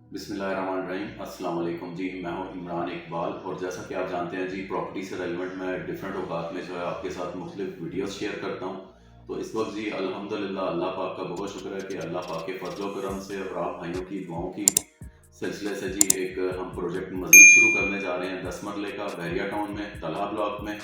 बिस्मिल्लाहिर्रहमानिर्रहीम। अस्सलाम वालेकुम जी। मैं हूं इमरान इकबाल और जैसा कि आप जानते हैं जी, प्रॉपर्टी से रेलिवेंट मैं डिफरेंट औकात में जो है आपके साथ मुख्तलिफ वीडियोस शेयर करता हूं। तो इस वक्त जी अल्हम्दुलिल्लाह अल्लाह पाक का बहुत शुक्र है कि अल्लाह पाक के फजलो करम से और आप भाइयों की दुआओं की सिलसिले से जी एक हम प्रोजेक्ट मज़ीद शुरू करने जा रहे हैं 10 मरले का, बहरिया टाउन में, तलहा ब्लॉक में।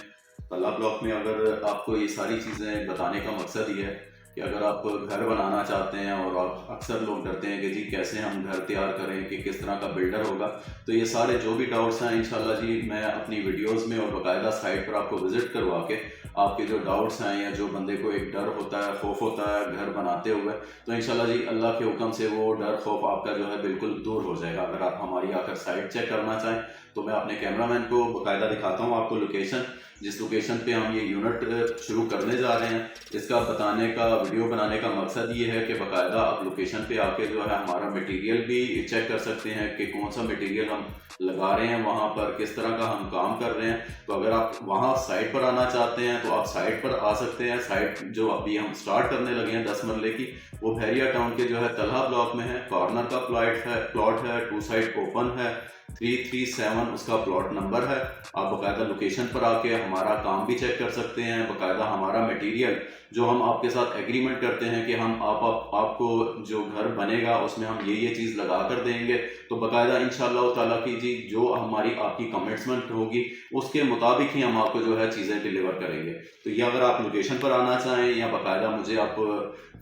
तलहा ब्लॉक में अगर आपको ये सारी चीज़ें बताने का मकसद ये है कि अगर आप घर बनाना चाहते हैं और आप अक्सर लोग डरते हैं कि जी कैसे हम घर तैयार करें, कि किस तरह का बिल्डर होगा, तो ये सारे जो भी डाउट्स हैं इंशाल्लाह जी मैं अपनी वीडियोस में और बाकायदा साइट पर आपको विजिट करवा के आपके जो डाउट्स हैं या जो बंदे को एक डर होता है, खौफ होता है घर बनाते हुए, तो इंशाल्लाह जी अल्लाह के हुक्म से वो डर खौफ आपका जो है बिल्कुल दूर हो जाएगा। अगर आप हमारी आकर साइट चेक करना चाहें तो मैं अपने कैमरामैन को बाकायदा दिखाता हूँ आपको लोकेशन, जिस लोकेशन पे हम ये यूनिट शुरू करने जा रहे हैं। इसका बताने का, वीडियो बनाने का मकसद ये है कि बाकायदा आप लोकेशन पे आके जो है हमारा मटेरियल भी चेक कर सकते हैं कि कौन सा मटेरियल हम लगा रहे हैं, वहाँ पर किस तरह का हम काम कर रहे हैं। तो अगर आप वहाँ साइट पर आना चाहते हैं तो आप साइट पर आ सकते हैं। साइट जो अभी हम स्टार्ट करने लगे हैं 10 मरले की, वो बहरिया टाउन के जो है तलहा ब्लॉक में है। कॉर्नर का प्लॉट है, 2 साइड ओपन है, 337 उसका प्लॉट नंबर है। आप बाकायदा लोकेशन पर आके हमारा काम भी चेक कर सकते हैं। बाकायदा हमारा मटेरियल जो हम आपके साथ एग्रीमेंट करते हैं कि हम आपको जो घर बनेगा उसमें हम ये चीज़ लगा कर देंगे, तो बाकायदा इंशाअल्लाह ताला की जी जो हमारी आपकी कमिटमेंट होगी उसके मुताबिक ही हम आपको जो है चीज़ें डिलीवर करेंगे। तो ये अगर आप लोकेशन पर आना चाहें या बाकायदा मुझे आप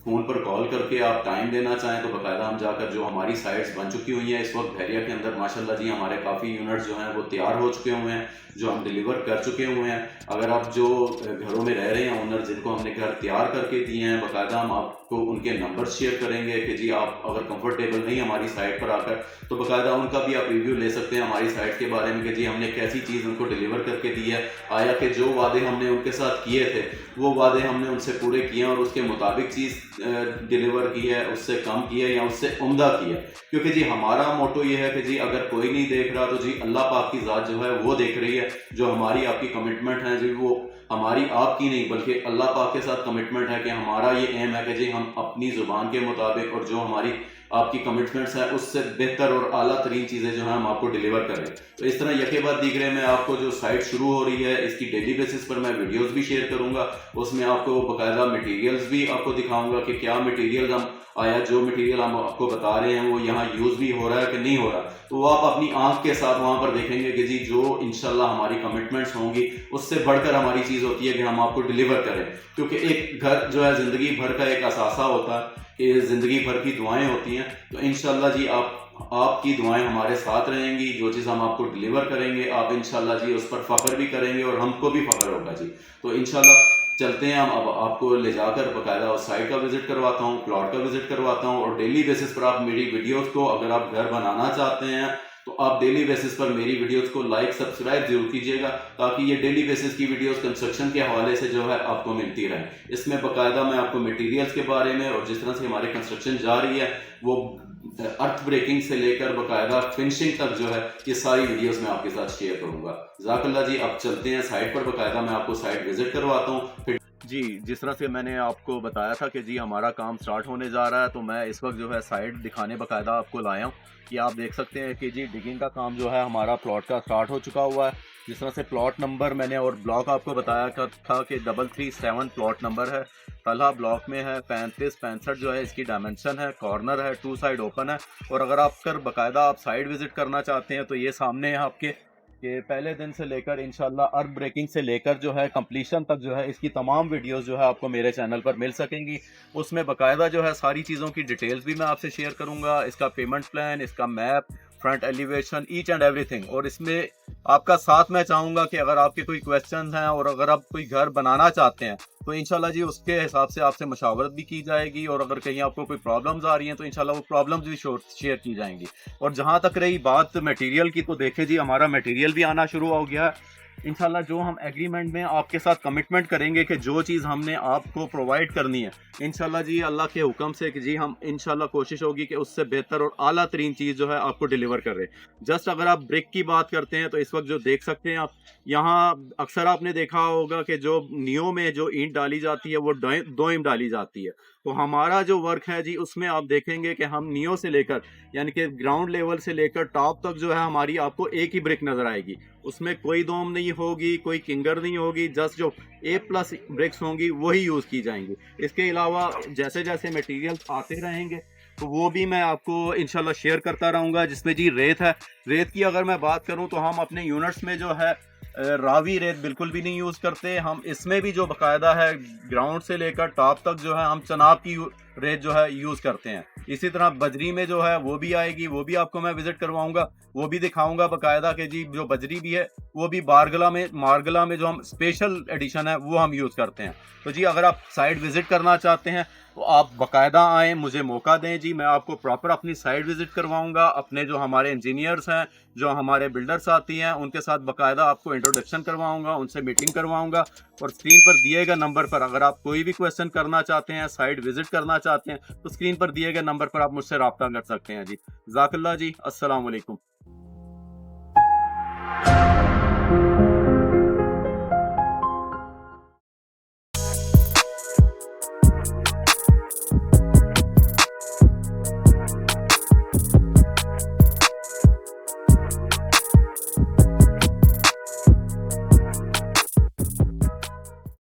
फ़ोन पर कॉल करके आप टाइम देना चाहें तो बाकायदा हम जाकर, जो हमारी साइट्स बन चुकी हुई हैं इस वक्त बहरिया के अंदर माशाल्लाह जी, हमारे काफ़ी यूनिट्स जो हैं वो तैयार हो चुके हुए हैं, जो हम डिलीवर कर चुके हुए हैं। अगर आप जो घरों में रह रहे हैं ओनर, जिनको हमने घर तैयार करके दिए हैं, बाकायदा हम आपको उनके नंबर शेयर करेंगे कि जी आप अगर कंफर्टेबल नहीं हमारी साइट पर आकर, तो बाकायदा उनका भी आप रिव्यू ले सकते हैं हमारी साइट के बारे में कि जी हमने कैसी चीज़ उनको डिलीवर करके दी है, आया कि जो वादे हमने उनके साथ किए थे वो वादे हमने उनसे पूरे किए और उसके मुताबिक चीज़ डिलीवर की है, उससे कम की है या उससे उम्दा की है। क्योंकि जी हमारा मोटो ये है कि जी अगर कोई नहीं देख रहा तो जी अल्लाह पाक की ज़ात जो है वो देख रही है। जो हमारी आपकी कमिटमेंट है जी, वो हमारी आपकी नहीं बल्कि अल्लाह पाक के साथ कमिटमेंट है कि हमारा ये एम है कि जी हम अपनी ज़ुबान के मुताबिक और जो हमारी आपकी कमिटमेंट्स है उससे बेहतर और आला तरीन चीज़ें जो है हम आपको डिलीवर करें। तो इस तरह यके बाद दीगरे में आपको जो साइट शुरू हो रही है इसकी डेली बेसिस पर मैं वीडियोस भी शेयर करूंगा। उसमें आपको बाकायदा मटेरियल्स भी आपको दिखाऊंगा कि क्या मटेरियल हम आया, जो मटेरियल हम आपको बता रहे हैं वो यहाँ यूज़ भी हो रहा है कि नहीं हो रहा। तो वो आप अपनी आंख के साथ वहाँ पर देखेंगे कि जी जो इंशाल्लाह हमारी कमिटमेंट्स होंगी उससे बढ़कर हमारी चीज़ होती है कि हम आपको डिलीवर करें। क्योंकि एक घर जो है ज़िंदगी भर का एक असासा होता है कि ज़िंदगी भर की दुआएं होती हैं। तो इंशाल्लाह जी आपकी दुआएं हमारे साथ रहेंगी। जो चीज़ हम आपको डिलीवर करेंगे आप इंशाल्लाह जी उस पर फ़ख्र भी करेंगे और हमको भी फ़ख्र होगा जी। तो इंशाल्लाह चलते हैं हम, अब आपको ले जाकर बाकायदा उस साइट का विजिट करवाता हूँ, प्लॉट का विजिट करवाता हूँ और डेली बेसिस पर आप मेरी वीडियोस को, अगर आप घर बनाना चाहते हैं तो आप डेली बेसिस पर मेरी वीडियोस को लाइक सब्सक्राइब जरूर कीजिएगा, ताकि ये डेली बेसिस की वीडियोस कंस्ट्रक्शन के हवाले से जो है आपको मिलती रहे। इसमें बाकायदा मैं आपको मटेरियल्स के बारे में और जिस तरह से हमारी कंस्ट्रक्शन जा रही है वो अर्थ ब्रेकिंग से लेकर बाकायदा फिनिशिंग तक जो है ये सारी वीडियोस मैं आपके साथ शेयर करूंगा। जज़ाकल्लाह जी। अब चलते हैं साइट पर, बाकायदा मैं आपको साइट विजिट करवाता हूँ। फिर जी, जिस तरह से मैंने आपको बताया था कि जी हमारा काम स्टार्ट होने जा रहा है, तो मैं इस वक्त जो है साइट दिखाने बाकायदा आपको लाया हूँ कि आप देख सकते हैं कि जी डिगिंग का काम जो है हमारा प्लॉट का स्टार्ट हो चुका हुआ है। जिस तरह से प्लॉट नंबर मैंने और ब्लॉक आपको बताया था कि 337 प्लॉट नंबर है, तलहा ब्लॉक में है। 35-65 जो है इसकी डायमेंशन है, कॉर्नर है, 2 साइड ओपन है। और अगर आप कर बाकायदा आप साइट विजिट करना चाहते हैं तो ये सामने है आपके कि पहले दिन से लेकर इंशाल्लाह अर्थ ब्रेकिंग से लेकर जो है कंप्लीशन तक जो है इसकी तमाम वीडियोस जो है आपको मेरे चैनल पर मिल सकेंगी। उसमें बाकायदा जो है सारी चीज़ों की डिटेल्स भी मैं आपसे शेयर करूंगा, इसका पेमेंट प्लान, इसका map, front elevation, each and everything. और इसमें आपका साथ मैं चाहूँगा कि अगर आपके कोई क्वेश्चन हैं और अगर आप कोई घर बनाना चाहते हैं तो इंशाल्लाह जी उसके हिसाब से आपसे मशावरत भी की जाएगी। और अगर कहीं आपको कोई प्रॉब्लम्स आ रही हैं तो इंशाल्लाह वो प्रॉब्लम्स भी शेयर की जाएंगी। और जहाँ तक रही बात मटेरियल की, तो देखें जी हमारा मटेरियल भी आना शुरू हो गया है। इंशाल्लाह जो हम एग्रीमेंट में आपके साथ कमिटमेंट करेंगे कि जो चीज़ हमने आपको प्रोवाइड करनी है, इंशाल्लाह जी अल्लाह के हुक्म से कि जी हम इंशाल्लाह कोशिश होगी कि उससे बेहतर और आला तरीन चीज़ जो है आपको डिलीवर करें। जस्ट अगर आप ब्रिक की बात करते हैं तो इस वक्त जो देख सकते हैं आप यहाँ, अक्सर आपने देखा होगा कि जो नियो में जो ईंट डाली जाती है वो 2 ईंट डाली जाती है। तो हमारा जो वर्क है जी उसमें आप देखेंगे कि हम नियो से लेकर यानी कि ग्राउंड लेवल से लेकर टॉप तक जो है हमारी आपको एक ही ब्रिक नज़र आएगी। उसमें कोई दोम नहीं होगी, कोई किंगर नहीं होगी, जस्ट जो A+ ब्रिक्स होंगी वही यूज़ की जाएंगी। इसके अलावा जैसे जैसे मटेरियल आते रहेंगे तो वो भी मैं आपको इंशाल्लाह शेयर करता रहूँगा। जिसमें जी रेत है, रेत की अगर मैं बात करूँ तो हम अपने यूनिट्स में जो है रावी रेत बिल्कुल भी नहीं यूज़ करते। हम इसमें भी जो बाकायदा है ग्राउंड से लेकर टॉप तक जो है हम चनाब की रेत जो है यूज़ करते हैं। इसी तरह बजरी में जो है वो भी आएगी, वो भी आपको मैं विजिट करवाऊंगा, वो भी दिखाऊंगा बाकायदा कि जी जो बजरी भी है वो भी मारगला में जो हम स्पेशल एडिशन है वो हम यूज़ करते हैं। तो जी अगर आप साइट विजिट करना चाहते हैं तो आप बाकायदा आएँ, मुझे मौका दें जी, मैं आपको प्रॉपर अपनी साइट विजिट करवाऊंगा। अपने जो हमारे इंजीनियर्स हैं, जो हमारे बिल्डर्स आती हैं, उनके साथ बाकायदा आपको इंट्रोडक्शन करवाऊंगा, उनसे मीटिंग करवाऊंगा। और स्क्रीन पर दिए गए नंबर पर अगर आप कोई भी क्वेश्चन करना चाहते हैं, साइट विजिट करना चाहते हैं, तो स्क्रीन पर दिए गए नंबर पर आप मुझसे रब्ता कर सकते हैं जी। जज़ाकल्लाह जी, अस्सलाम वालेकुम।